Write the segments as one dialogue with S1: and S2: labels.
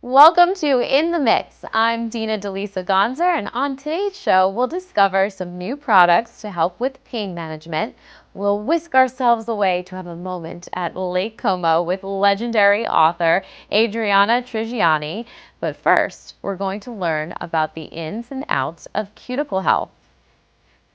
S1: Welcome to In the Mix. I'm Dina Deleasa-Gonsar, and on today's show, we'll discover some new products to help with pain management. We'll whisk ourselves away to have a moment at Lake Como with legendary author Adriana Trigiani. But first, we're going to learn about the ins and outs of cuticle health.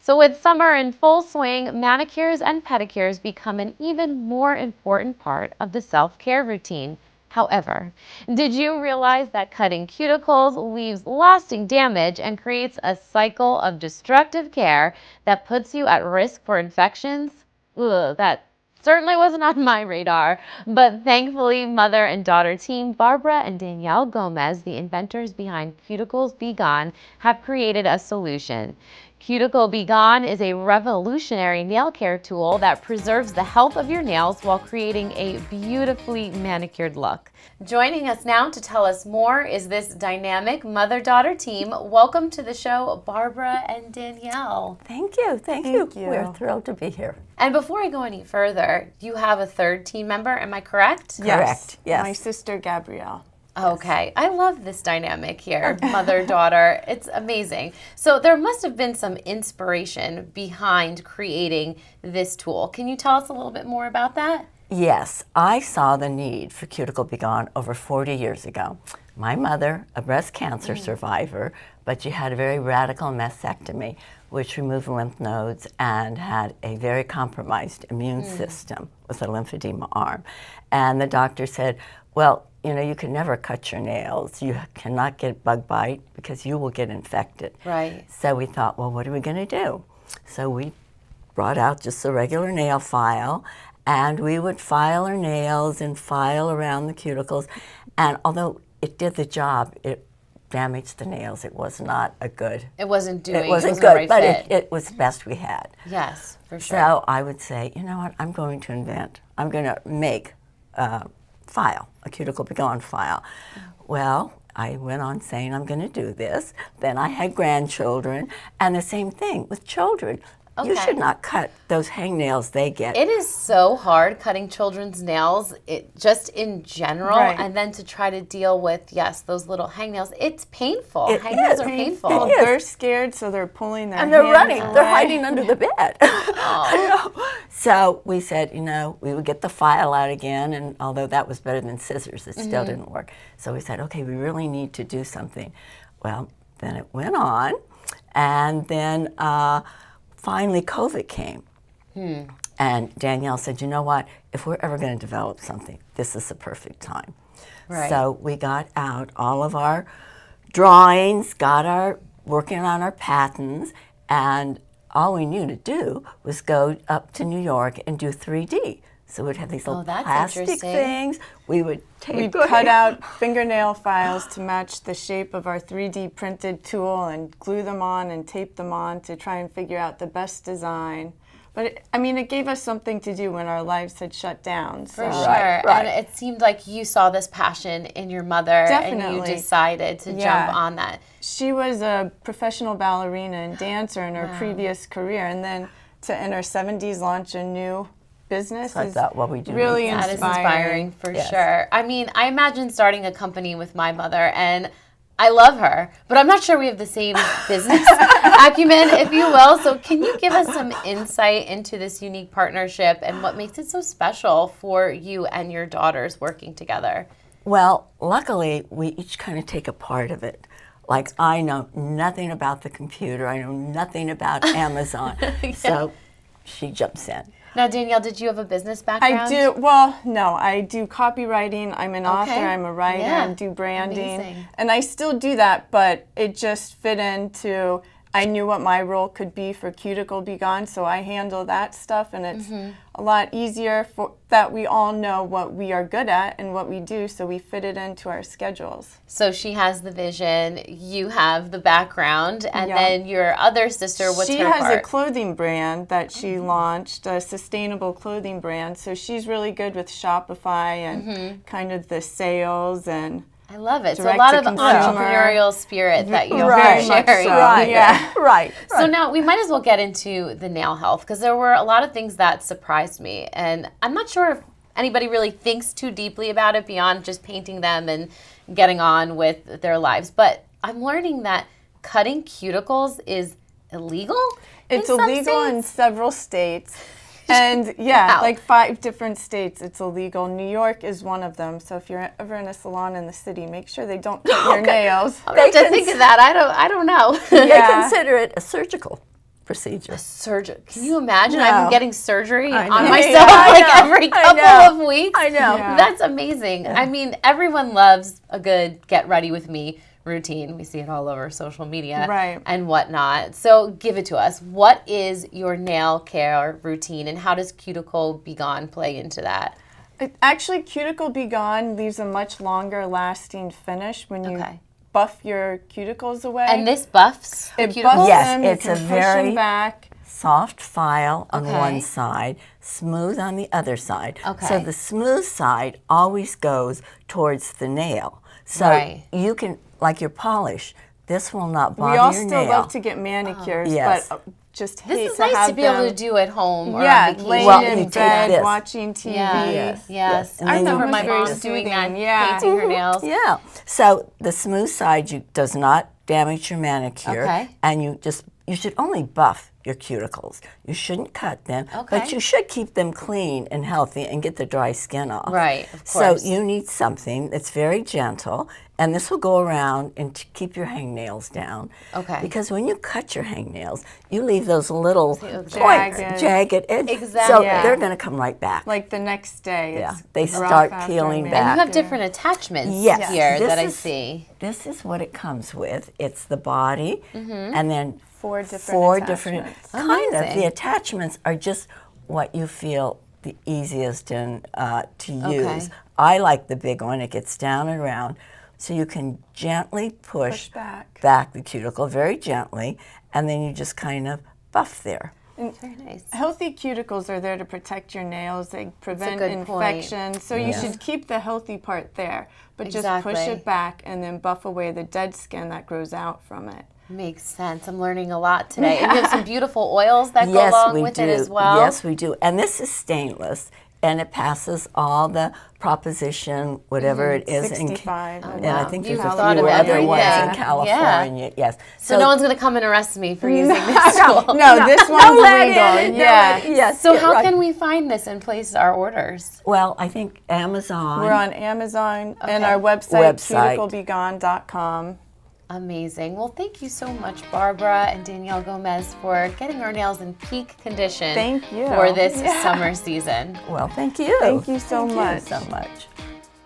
S1: So with summer in full swing, manicures and pedicures become an even more important part of the self-care routine. However, did you realize that cutting cuticles leaves lasting damage and creates a cycle of destructive care that puts you at risk for infections? Ugh, that certainly wasn't on my radar, but thankfully mother and daughter team Barbara and Danielle Gomes, the inventors behind Cuticle B Gone, have created a solution. Cuticle B Gone is a revolutionary nail care tool that preserves the health of your nails while creating a beautifully manicured look. Joining us now to tell us more is this dynamic mother-daughter team. Welcome to the show, Barbara and Danielle.
S2: Thank you. Thank you. We're thrilled to be here.
S1: And before I go any further, you have a third team member, am I correct?
S2: Correct. Yes.
S3: My sister Gabrielle.
S1: Okay, I love this dynamic here, mother-daughter. It's amazing. So there must have been some inspiration behind creating this tool. Can you tell us a little bit more about that?
S2: Yes, I saw the need for Cuticle B Gone over 40 years ago. My mother, a breast cancer survivor, but she had a very radical mastectomy, which removed lymph nodes and had a very compromised immune system with a lymphedema arm. And the doctor said, well, you know, you can never cut your nails. You cannot get bug bite because you will get infected.
S1: Right.
S2: So we thought, well, what are we going to do? So we brought out just a regular nail file, and we would file our nails and file around the cuticles. And although it did the job, it damaged the nails. It was not a good.
S1: It wasn't doing.
S2: It wasn't
S1: the
S2: good,
S1: right
S2: but
S1: fit.
S2: it was the best we had.
S1: Yes, for sure.
S2: So I would say, you know what? I'm going to invent. I'm going to make a Cuticle B Gone file. Well, I went on saying I'm going to do this. Then I had grandchildren, and the same thing with children.
S1: Okay.
S2: You should not cut those hangnails they get.
S1: It is so hard cutting children's nails, just in general,
S3: Right.
S1: and then to try to deal with, yes, those little hangnails. It's painful.
S2: It
S1: Hangnails
S2: is
S1: are painful.
S3: Well,
S2: It is.
S3: they're scared, so they're pulling their
S2: And they're
S3: hands
S2: running. They're
S3: away.
S2: hiding under the bed. So we said, you know, we would get the file out again, and although that was better than scissors, it still didn't work. So we said, okay, we really need to do something. Well, then it went on, and then finally COVID came. And Danielle said, you know what, if we're ever going to develop something, this is the perfect time.
S1: Right.
S2: So we got out all of our drawings, working on our patents, and all we knew to do was go up to New York and do 3D. So we'd have these little
S1: that's
S2: plastic
S1: interesting.
S2: things. We would take
S3: We'd cut out fingernail files to match the shape of our 3D printed tool and glue them on and tape them on to try and figure out the best design. But it gave us something to do when our lives had shut down.
S1: For
S3: So.
S1: sure.
S2: Right.
S1: And it seemed like you saw this passion in your mother and you
S3: Definitely.
S1: decided to
S3: Yeah.
S1: jump on that.
S3: She was a professional ballerina and dancer in her previous career, and then to in her 70s launch a new business
S2: So I
S3: is
S2: thought, well, we do
S3: really
S2: need
S1: That is inspiring for
S2: Yes.
S1: sure. I mean, I imagine starting a company with my mother, and I love her, but I'm not sure we have the same business acumen, if you will. So can you give us some insight into this unique partnership and what makes it so special for you and your daughters working together?
S2: Well, luckily, we each kind of take a part of it. Like, I know nothing about the computer. I know nothing about Amazon. So she jumps in.
S1: Now, Danielle, did you have a business background?
S3: I do. Well, no, I do copywriting. I'm an author.
S1: Okay.
S3: I'm a writer.
S1: Yeah.
S3: And do branding.
S1: Amazing.
S3: And I still do that, but it just fit into. I knew what my role could be for Cuticle B Gone, so I handle that stuff, and it's a lot easier for that we all know what we are good at and what we do, so we fit it into our schedules.
S1: So she has the vision, you have the background, and
S3: Yeah.
S1: then your other sister, what's
S3: She
S1: her
S3: has
S1: part?
S3: a clothing brand that she launched, a sustainable clothing brand, so she's really good with Shopify and kind of the sales and
S1: I love it. So a lot of
S3: direct-to-consumer.
S1: entrepreneurial spirit that you're
S3: Very much
S1: sharing.
S3: so.
S2: Right.
S3: Yeah.
S2: Right.
S1: So now we might as well get into the nail health, because there were a lot of things that surprised me, and I'm not sure if anybody really thinks too deeply about it beyond just painting them and getting on with their lives. But I'm learning that cutting cuticles is illegal.
S3: It's
S1: in some
S3: illegal in
S1: states?
S3: several states. And yeah,
S1: Wow.
S3: like 5 different states it's illegal. New York is one of them. So if you're ever in a salon in the city, make sure they don't cut your nails.
S1: I'm gonna have to think of that. I don't know.
S2: They
S3: Yeah.
S2: consider it a surgical procedure.
S1: Surgery. Can you imagine?
S3: No.
S1: I'm getting surgery
S2: I
S1: on
S2: know.
S1: myself
S3: Yeah, I
S1: like
S2: know.
S1: every
S2: I
S1: couple
S2: know.
S1: of weeks.
S2: I know.
S3: Yeah.
S1: That's amazing. I mean, everyone loves a good get ready with me routine. We see it all over social media
S3: Right.
S1: and whatnot. So give it to us. What is your nail care routine and how does Cuticle Be Gone play into that?
S3: Actually, Cuticle B Gone leaves a much longer lasting finish when you
S1: Okay.
S3: buff your cuticles away.
S1: And this buffs the
S3: it
S1: cuticles?
S3: buffs
S2: Yes,
S3: them, you
S2: it's
S3: can
S2: a
S3: push
S2: very-
S3: them back.
S2: Soft file on
S1: Okay.
S2: one side, smooth on the other side.
S1: Okay.
S2: So the smooth side always goes towards the nail. So
S1: Right.
S2: you can, like your polish, this will not bother
S3: We all
S2: your
S3: still
S2: nail.
S3: love to get manicures,
S2: Yes.
S3: but just hate
S1: This is
S3: to
S1: nice
S3: have
S1: to be able
S3: them.
S1: to do at home or
S3: Yeah,
S1: on vacation.
S3: laying
S2: Well, you
S3: in
S2: take
S3: bed,
S2: this.
S3: watching TV.
S1: Yes.
S2: Yes. And
S1: I
S2: then you
S1: remember
S3: It
S1: my
S3: was very
S1: mom doing that,
S3: soothing, yeah.
S1: painting her nails.
S2: Yeah. So the smooth side does not damage your manicure,
S1: Okay.
S2: and you should only buff your cuticles. You shouldn't cut them,
S1: Okay.
S2: but you should keep them clean and healthy and get the dry skin off.
S1: Right, of
S2: So
S1: course.
S2: you need something that's very gentle, and this will go around and keep your hangnails down.
S1: Okay.
S2: Because when you cut your hangnails, you leave those little points,
S3: Jagged.
S2: jagged edges.
S1: Exactly.
S2: So
S3: Yeah.
S2: they're going to come right back.
S3: Like the next day,
S2: Yeah,
S3: it's
S2: they
S3: rough
S2: start
S3: after
S2: peeling
S3: a
S2: back.
S1: And you have
S3: manicure.
S1: different attachments
S2: Yes.
S1: here
S2: This
S1: that I
S2: is-
S1: see.
S2: This is what it comes with. It's the body, and then
S3: 4 different
S2: four different
S3: attachments.
S2: kind of.
S1: Amazing.
S2: The attachments are just what you feel the easiest and to use. I like the big one. It gets down and around, so you can gently push
S3: back.
S2: the cuticle very gently, and then you just kind of buff there.
S1: Very nice.
S3: Healthy cuticles are there to protect your nails. They prevent
S1: good point.
S3: infection. So you should keep the healthy part there, but just push
S1: Exactly.
S3: it back and then buff away the dead skin that grows out from it.
S1: Makes sense. I'm learning a lot today. And you have some beautiful oils that go
S2: Yes,
S1: along
S2: we
S1: with
S2: do.
S1: it as well.
S2: Yes, we do. And this is stainless, and it passes all the proposition, whatever it is.
S3: 65.
S2: And I think
S1: You've
S2: there's a
S1: thought
S2: few
S1: of
S2: other ones
S1: everything.
S2: in California. Yes.
S1: So no one's going to come and arrest me for using this tool.
S3: No, this one's
S2: No lead
S3: legal.
S2: in it, no
S3: Yeah.
S2: lead- Yes.
S1: So
S2: yeah,
S1: how
S2: right.
S1: can we find this and place our orders?
S2: Well, I think Amazon.
S3: We're on Amazon and
S1: Okay.
S3: our website,
S2: Website.
S3: cuticlebegone.com.
S1: Amazing. Well, thank you so much, Barbara and Danielle Gomes, for getting our nails in peak condition
S3: Thank you.
S1: for this
S3: Yeah.
S1: summer season.
S2: Well, thank you.
S3: Thank you so
S2: Thank
S3: much.
S2: You so much.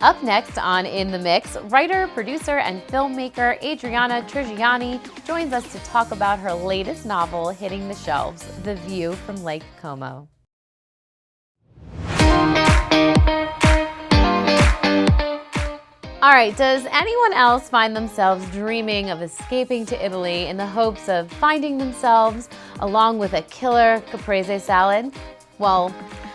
S1: Up next on In the Mix, writer, producer, and filmmaker Adriana Trigiani joins us to talk about her latest novel hitting the shelves, The View from Lake Como. All right, does anyone else find themselves dreaming of escaping to Italy in the hopes of finding themselves along with a killer caprese salad? Well,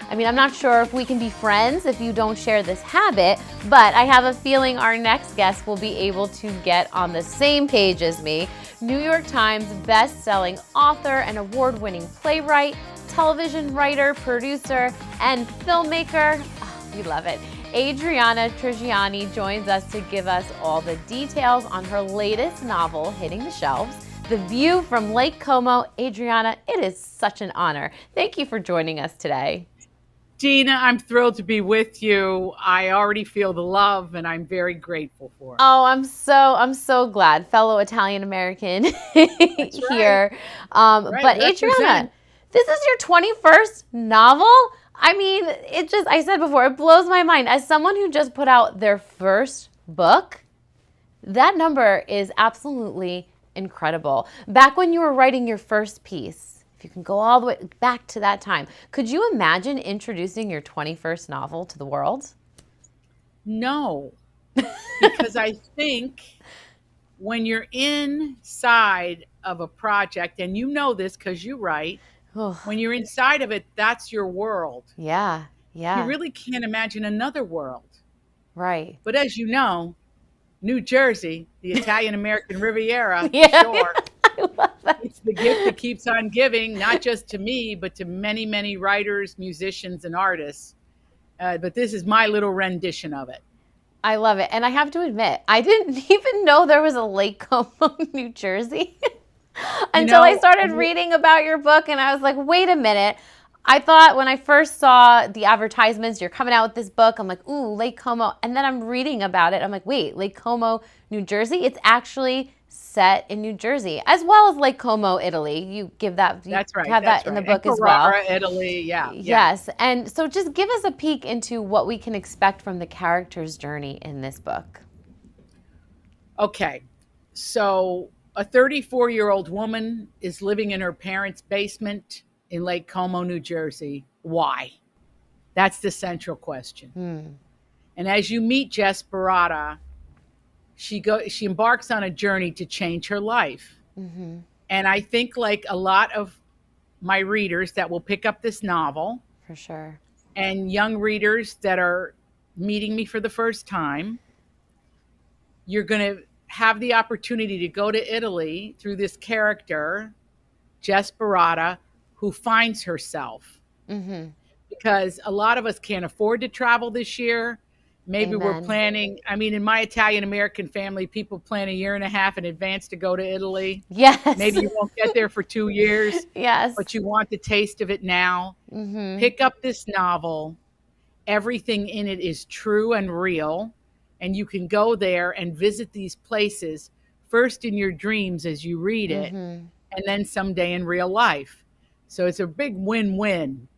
S1: I mean, I'm not sure if we can be friends if you don't share this habit, but I have a feeling our next guest will be able to get on the same page as me. New York Times best-selling author and award-winning playwright, television writer, producer, and filmmaker. Oh, we love it. Adriana Trigiani joins us to give us all the details on her latest novel hitting the shelves, The View from Lake Como. Adriana, it is such an honor. Thank you for joining us today.
S4: Dina, I'm thrilled to be with you. I already feel the love, and I'm very grateful for it.
S1: Oh, I'm so glad, fellow Italian American here. But Adriana,
S4: represent.
S1: this is your 21st novel. I mean, I said before, it blows my mind. As someone who just put out their first book, that number is absolutely incredible. Back when you were writing your first piece, if you can go all the way back to that time, could you imagine introducing your 21st novel to the world?
S4: No, because I think when you're inside of a project, and you know this because you write, when you're inside of it, that's your world.
S1: Yeah.
S4: You really can't imagine another world.
S1: Right.
S4: But as you know, New Jersey, the Italian-American Riviera,
S1: Yeah.
S4: for sure.
S1: I love that.
S4: It's the gift that keeps on giving, not just to me, but to many, many writers, musicians, and artists. But this is my little rendition of it.
S1: I love it. And I have to admit, I didn't even know there was a Lake Como, New Jersey until I started reading about your book. And I was like, wait a minute. I thought when I first saw the advertisements, you're coming out with this book, I'm like, ooh, Lake Como. And then I'm reading about it. I'm like, wait, Lake Como, New Jersey? It's actually set in New Jersey, as well as Lake Como, Italy. You give that,
S4: That's right.
S1: have
S4: That's
S1: that in
S4: right.
S1: the book
S4: and
S1: as well.
S4: Carrara, Italy. Yeah.
S1: Yes. And so just give us a peek into what we can expect from the character's journey in this book.
S4: Okay. So a 34-year-old woman is living in her parents' basement in Lake Como, New Jersey. Why? That's the central question. And as you meet Jess Barada, she embarks on a journey to change her life. And I think, like a lot of my readers that will pick up this novel,
S1: For sure.
S4: and young readers that are meeting me for the first time, you're going to have the opportunity to go to Italy through this character, Jess Barada, who finds herself. Because a lot of us can't afford to travel this year. Maybe we're
S1: Amen.
S4: planning, I mean, in my Italian-American family, people plan a year and a half in advance to go to Italy.
S1: Yes.
S4: Maybe you won't get there for 2 years,
S1: Yes.
S4: but you want the taste of it now. Pick up this novel. Everything in it is true and real. And you can go there and visit these places, first in your dreams as you read it, and then someday in real life. So it's a big win-win,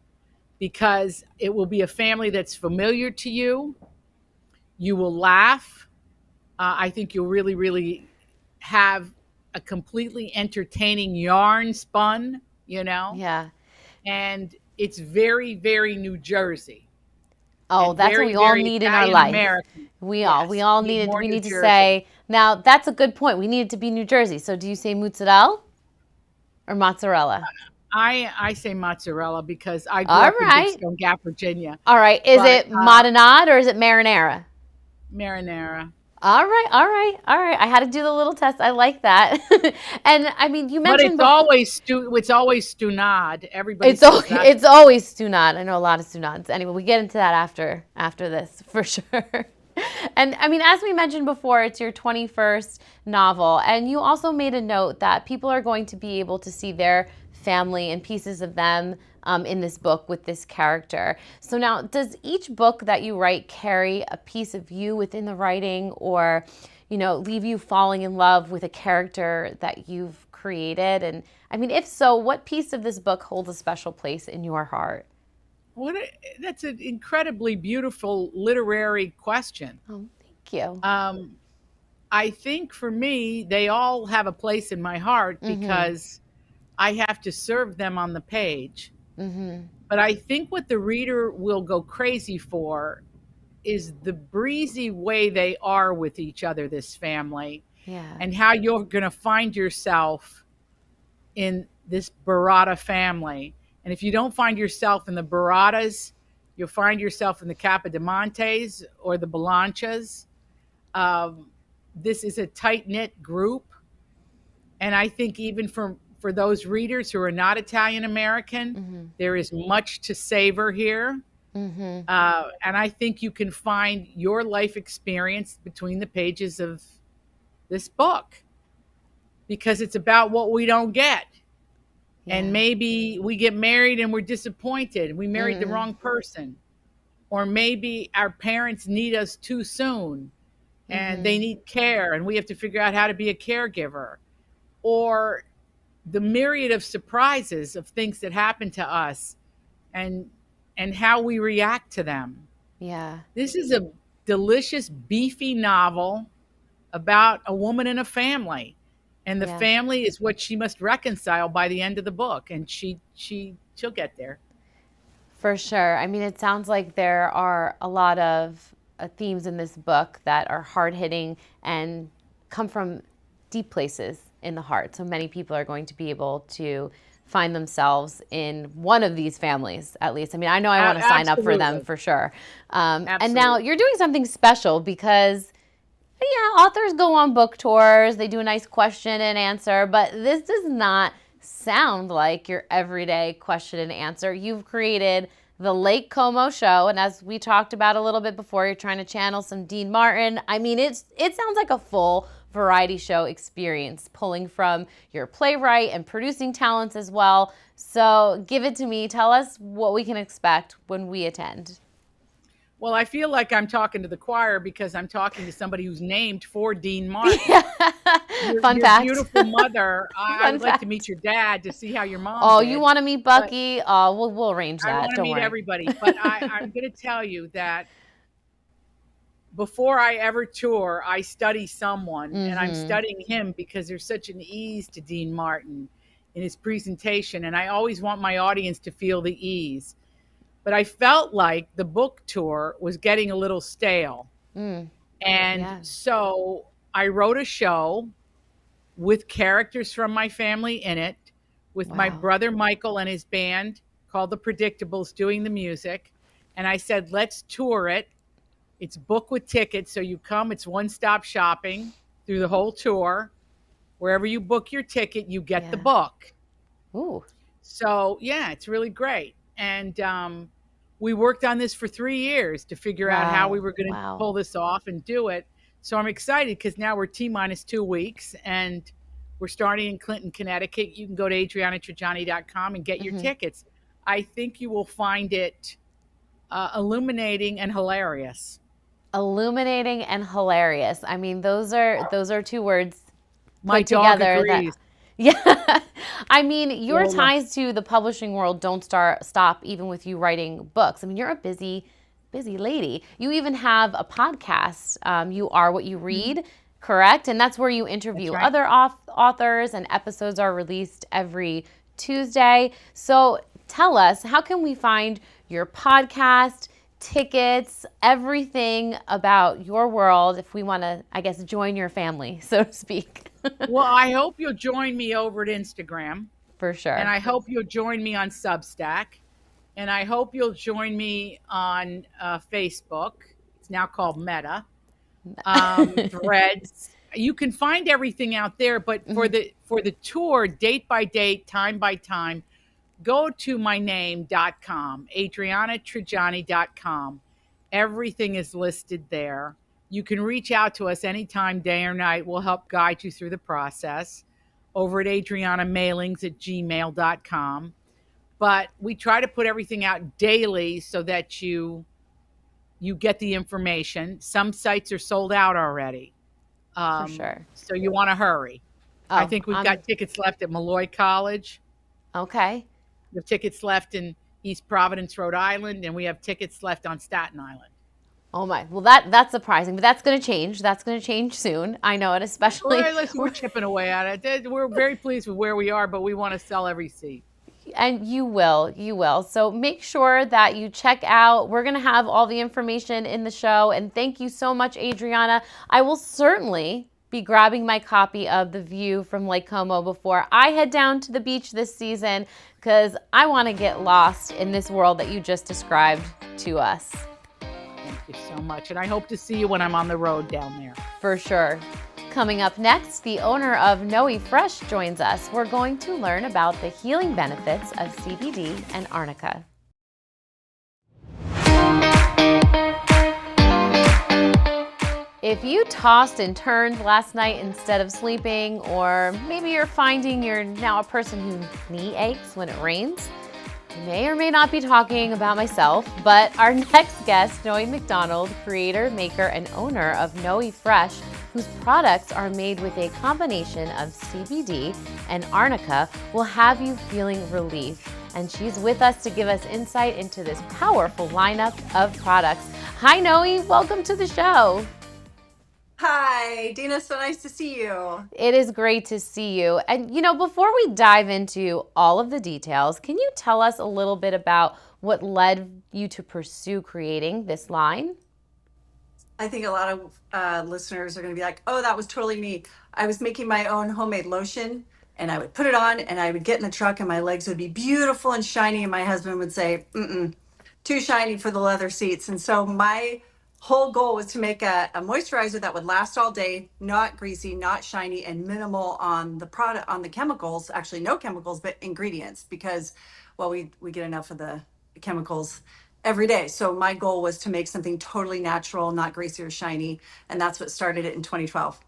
S4: because it will be a family that's familiar to you. You will laugh. I think you'll really, really have a completely entertaining yarn spun,
S1: Yeah.
S4: and it's very, very New Jersey.
S1: Oh,
S4: And
S1: that's what
S4: very,
S1: we all
S4: very
S1: need in our life.
S4: Italian-American.
S1: We
S4: Yes,
S1: all
S4: need
S1: needed,
S4: more
S1: we
S4: New
S1: need to
S4: Jersey.
S1: say, now that's a good point. We need it to be New Jersey. So do you say mozzarella or mozzarella?
S4: I say mozzarella because I grew
S1: All
S4: up in
S1: right.
S4: Big Stone Gap, Virginia.
S1: All right. Is
S4: But,
S1: it marinade or is it marinara?
S4: Marinara.
S1: All right. All right. All right. I had to do the little test. I like that. And I mean, you
S4: But
S1: mentioned
S4: it's always stunad. Everybody
S1: it's
S4: says that.
S1: it's always stunad. I know a lot of stunads. Anyway, we get into that after this for sure. And I mean, as we mentioned before, it's your 21st novel, and you also made a note that people are going to be able to see their family and pieces of them in this book with this character. So now, does each book that you write carry a piece of you within the writing, or leave you falling in love with a character that you've created? And I mean, if so, what piece of this book holds a special place in your heart?
S4: That's an incredibly beautiful literary question.
S1: Oh, thank you.
S4: I think for me, they all have a place in my heart because I have to serve them on the page. But I think what the reader will go crazy for is the breezy way they are with each other, this family, and how you're going to find yourself in this Barada family. And if you don't find yourself in the Baradas, you'll find yourself in the Capodimontes or the Balanchas. This is a tight-knit group. And I think even for those readers who are not Italian-American, there is much to savor here. And I think you can find your life experience between the pages of this book, because it's about what we don't get. And maybe we get married and we're disappointed. We married the wrong person. Or maybe our parents need us too soon and they need care and we have to figure out how to be a caregiver. Or the myriad of surprises of things that happen to us and how we react to them.
S1: Yeah.
S4: This is a delicious, beefy novel about a woman and a family. And the family is what she must reconcile by the end of the book. And she'll get there.
S1: For sure. I mean, it sounds like there are a lot of themes in this book that are hard-hitting and come from deep places in the heart. So many people are going to be able to find themselves in one of these families, at least. I mean, I know I want to sign up for them for sure. And now you're doing something special because authors go on book tours, they do a nice question and answer, but this does not sound like your everyday question and answer. You've created The Lake Como Show. And as we talked about a little bit before, you're trying to channel some Dean Martin. I mean, it sounds like a full variety show experience, pulling from your playwright and producing talents as well. So give it to me. Tell us what we can expect when we attend.
S4: Well, I feel like I'm talking to the choir because I'm talking to somebody who's named for Dean Martin.
S1: Fun
S4: your
S1: fact.
S4: beautiful mother. I would like
S1: fact.
S4: to meet your dad to see how your mom
S1: Oh,
S4: did.
S1: you want to meet Bucky? We'll arrange that.
S4: I want to
S1: Don't
S4: meet
S1: worry.
S4: everybody. But I'm going to tell you that before I ever tour, I study someone, and I'm studying him because there's such an ease to Dean Martin in his presentation, and I always want my audience to feel the ease. But I felt like the book tour was getting a little stale. And so I wrote a show with characters from my family in it, with my brother Michael and his band called The Predictables doing the music. And I said, let's tour it. It's book with tickets. So you come, it's one-stop shopping through the whole tour. Wherever you book your ticket, you get the book.
S1: Ooh.
S4: So, yeah, it's really great. And we worked on this for 3 years to figure out how we were going to pull this off and do it. So I'm excited because now we're T-minus 2 weeks and we're starting in Clinton, Connecticut. You can go to adrianatrigiani.com and get your tickets. I think you will find it illuminating and hilarious.
S1: Illuminating and hilarious. I mean, those are two words
S4: My
S1: put
S4: dog
S1: together
S4: agrees.
S1: Yeah. I mean, your ties to the publishing world don't stop even with you writing books. I mean, you're a busy lady. You even have a podcast. You Are What You Read, correct? And that's where you interview other authors, and episodes are released every Tuesday. So tell us, how can we find your podcast, tickets, everything about your world if we want to, I guess, join your family, so to speak?
S4: Well, I hope you'll join me over at Instagram.
S1: For sure.
S4: And I hope you'll join me on Substack. And I hope you'll join me on Facebook. It's now called Meta. Threads. You can find everything out there, but for the tour, date by date, time by time, go to myname.com, adrianatrigiani.com. Everything is listed there. You can reach out to us anytime, day or night. We'll help guide you through the process over at adrianamailings@gmail.com. But we try to put everything out daily so that you get the information. Some sites are sold out already.
S1: For sure.
S4: So you want to hurry. I think we've got tickets left at Malloy College.
S1: Okay.
S4: We have tickets left in East Providence, Rhode Island, and we have tickets left on Staten Island.
S1: Oh my! Well, that's surprising, but that's going to change. That's going to change soon. I know it, especially.
S4: Well, listen, we're chipping away at it. We're very pleased with where we are, but we want to sell every seat.
S1: And you will. So make sure that you check out. We're going to have all the information in the show. And thank you so much, Adriana. I will certainly be grabbing my copy of The View from Lake Como before I head down to the beach this season, because I want to get lost in this world that you just described to us.
S4: Thank you so much. And I hope to see you when I'm on the road down there.
S1: For sure. Coming up next, the owner of Noé Fresh joins us. We're going to learn about the healing benefits of CBD and arnica. If you tossed and turned last night instead of sleeping, or maybe you're finding you're now a person whose knee aches when it rains, may or may not be talking about myself, but our next guest, Noey McDonald, creator, maker, and owner of Noé Fresh, whose products are made with a combination of CBD and arnica, will have you feeling relief. And she's with us to give us insight into this powerful lineup of products. Hi, Noé. Welcome to the show.
S5: Hi, Dina. So nice to see you.
S1: It is great to see you. And, before we dive into all of the details, can you tell us a little bit about what led you to pursue creating this line?
S5: I think a lot of listeners are going to be like, oh, that was totally me. I was making my own homemade lotion, and I would put it on, and I would get in the truck, and my legs would be beautiful and shiny, and my husband would say, too shiny for the leather seats. And so my whole goal was to make a moisturizer that would last all day, not greasy, not shiny, and minimal on the product, on the chemicals. Actually, no chemicals, but ingredients, because we get enough of the chemicals every day. So my goal was to make something totally natural, not greasy or shiny, and that's what started it in 2012.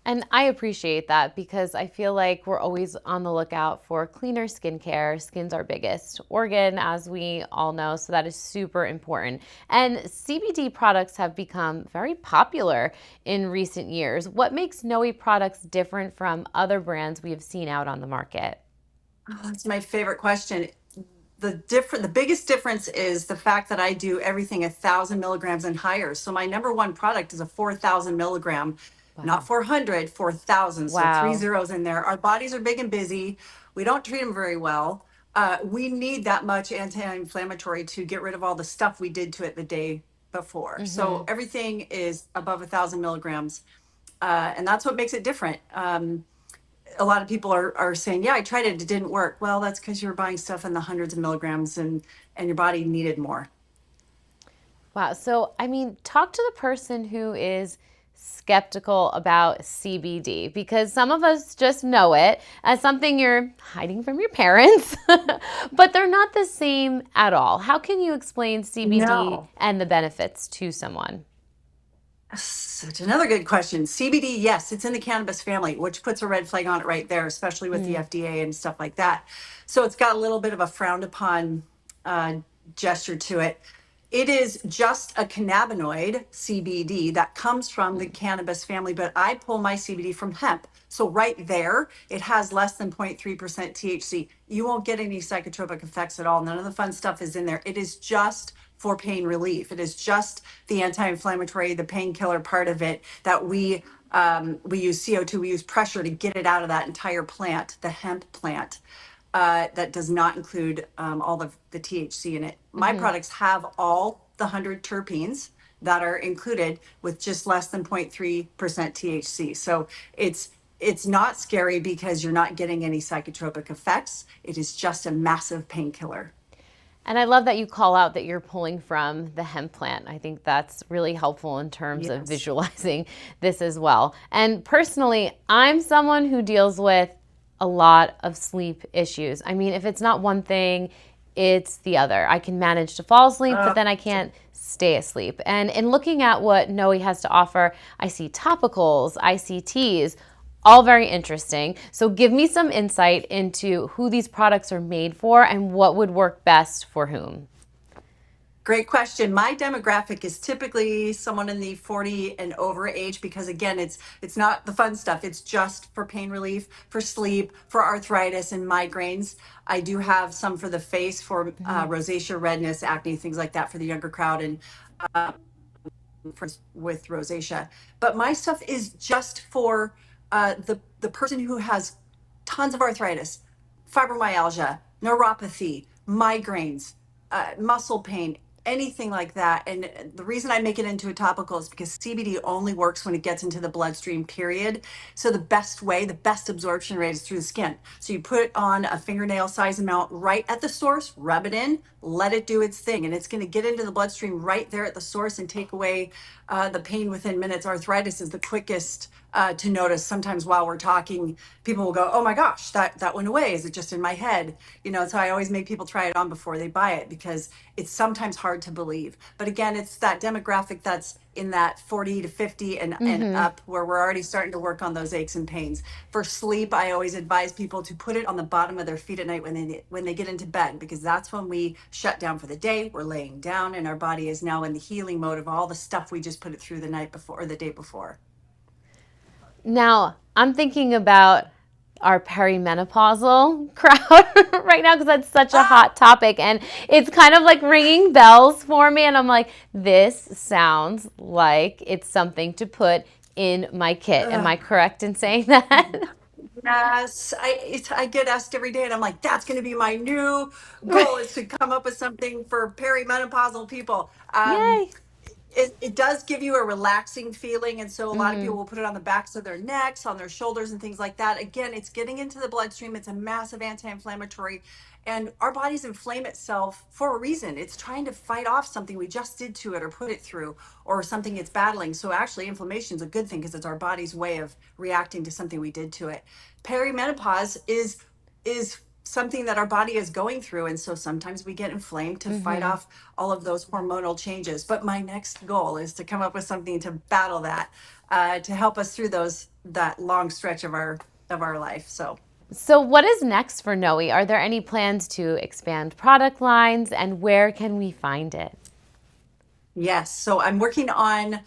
S1: And I appreciate that because I feel like we're always on the lookout for cleaner skincare. Skin's our biggest organ, as we all know, so that is super important. And CBD products have become very popular in recent years. What makes Noe products different from other brands we have seen out on the market?
S5: Oh, that's my favorite question. The biggest difference is the fact that I do everything 1,000 milligrams and higher. So my number one product is a 4,000 milligram, not
S1: Wow.
S5: 400, 4,000. So three
S1: Wow.
S5: zeros in there. Our bodies are big and busy. We don't treat them very well. We need that much anti-inflammatory to get rid of all the stuff we did to it the day before. So everything is above 1,000 milligrams, and that's what makes it different. A lot of people are saying, yeah, I tried it, it didn't work. Well, that's because you were buying stuff in the hundreds of milligrams, and your body needed more.
S1: Wow. So, I mean, talk to the person who is skeptical about CBD because some of us just know it as something you're hiding from your parents, but they're not the same at all. How can you explain CBD
S5: No.
S1: and the benefits to someone?
S5: Such another good question. CBD, yes, it's in the cannabis family, which puts a red flag on it right there, especially with the FDA and stuff like that. So it's got a little bit of a frowned upon uh, gesture to it. It is just a cannabinoid, CBD, that comes from the cannabis family, but I pull my CBD from hemp. So right there, it has less than 0.3% THC. You won't get any psychotropic effects at all. None of the fun stuff is in there. It is just for pain relief. It is just the anti-inflammatory, the painkiller part of it that we use CO2, we use pressure to get it out of that entire plant, the hemp plant. That does not include all the THC in it. My products have all the 100 terpenes that are included with just less than 0.3% THC. So it's not scary because you're not getting any psychotropic effects. It is just a massive painkiller.
S1: And I love that you call out that you're pulling from the hemp plant. I think that's really helpful in terms of
S5: Yes.
S1: visualizing this as well. And personally, I'm someone who deals with a lot of sleep issues. I mean, if it's not one thing, it's the other. I can manage to fall asleep, but then I can't stay asleep. And in looking at what Noe has to offer, I see topicals, I see teas, all very interesting. So give me some insight into who these products are made for and what would work best for whom.
S5: Great question. My demographic is typically someone in the 40 and over age because again, it's not the fun stuff. It's just for pain relief, for sleep, for arthritis and migraines. I do have some for the face for rosacea, redness, acne, things like that for the younger crowd and with rosacea. But my stuff is just for the person who has tons of arthritis, fibromyalgia, neuropathy, migraines, muscle pain, anything like that. And the reason I make it into a topical is because CBD only works when it gets into the bloodstream, period. So the best absorption rate is through the skin. So you put on a fingernail size amount right at the source, rub it in, let it do its thing. And it's going to get into the bloodstream right there at the source and take away the pain within minutes. Arthritis is the quickest to notice. Sometimes while we're talking, people will go, "Oh my gosh, that went away. Is it just in my head?" So I always make people try it on before they buy it because it's sometimes hard to believe. But again, it's that demographic that's in that 40 to 50 and up where we're already starting to work on those aches and pains. For sleep, I always advise people to put it on the bottom of their feet at night when they get into bed because that's when we shut down for the day. We're laying down and our body is now in the healing mode of all the stuff we just put it through the night before or the day before.
S1: Now, I'm thinking about our perimenopausal crowd right now because that's such a hot topic and it's kind of like ringing bells for me and I'm like, this sounds like it's something to put in my kit. Am I correct in saying that?
S5: Yes, I get asked every day, and I'm like, that's going to be my new goal is to come up with something for perimenopausal people.
S1: Yay.
S5: It does give you a relaxing feeling, and so a lot of people will put it on the backs of their necks, on their shoulders, and things like that. Again, it's getting into the bloodstream. It's a massive anti-inflammatory, and our bodies inflame itself for a reason. It's trying to fight off something we just did to it or put it through, or something it's battling. So actually, inflammation is a good thing because it's our body's way of reacting to something we did to it. Perimenopause is something that our body is going through. And so sometimes we get inflamed to fight off all of those hormonal changes. But my next goal is to come up with something to battle that, to help us through that long stretch of our life.
S1: So what is next for Noe? Are there any plans to expand product lines, and where can we find it?
S5: Yes. So I'm working on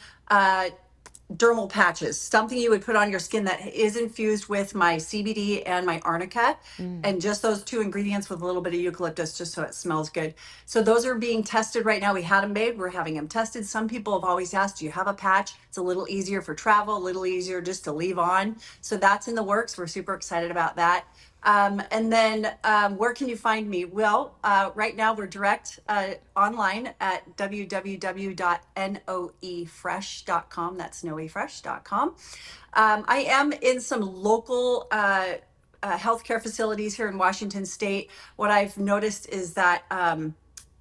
S5: dermal patches, something you would put on your skin that is infused with my CBD and my arnica, and just those two ingredients with a little bit of eucalyptus, just so it smells good. So those are being tested right now. We had them made, we're having them tested. Some people have always asked, do you have a patch? It's a little easier for travel, a little easier just to leave on. So that's in the works. We're super excited about that. And then where can you find me? Well, right now we're direct online at www.noefresh.com. That's noefresh.com. I am in some local healthcare facilities here in Washington State. What I've noticed is that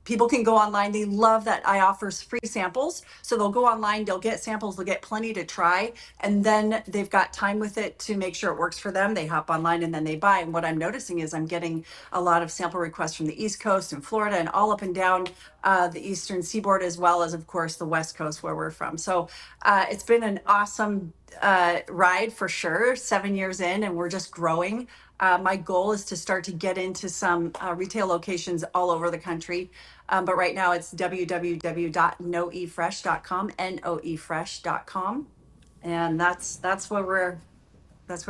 S5: people can go online. They love that I offers free samples. So they'll go online, they'll get samples, they'll get plenty to try. And then they've got time with it to make sure it works for them. They hop online and then they buy. And what I'm noticing is I'm getting a lot of sample requests from the East Coast and Florida and all up and down the Eastern Seaboard, as well as, of course, the West Coast where we're from. So it's been an awesome ride for sure, 7 years in, and we're just growing. My goal is to start to get into some retail locations all over the country. But right now it's www.noefresh.com, noefresh.com. And that's where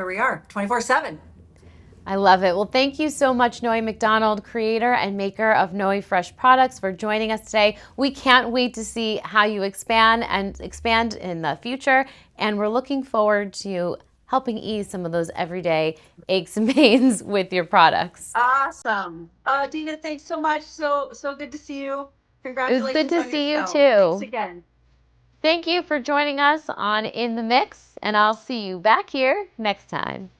S5: we are, 24/7.
S1: I love it. Well, thank you so much, Noey McDonald, creator and maker of Noé Fresh products, for joining us today. We can't wait to see how you expand in the future, and we're looking forward to helping ease some of those everyday aches and pains with your products.
S5: Awesome. Dina, thanks so much. So good to see you.
S1: It was
S5: Congratulations
S1: good to
S5: on
S1: see
S5: your
S1: you
S5: show.
S1: too.
S5: Thanks again.
S1: Thank you for joining us on In the Mix, and I'll see you back here next time.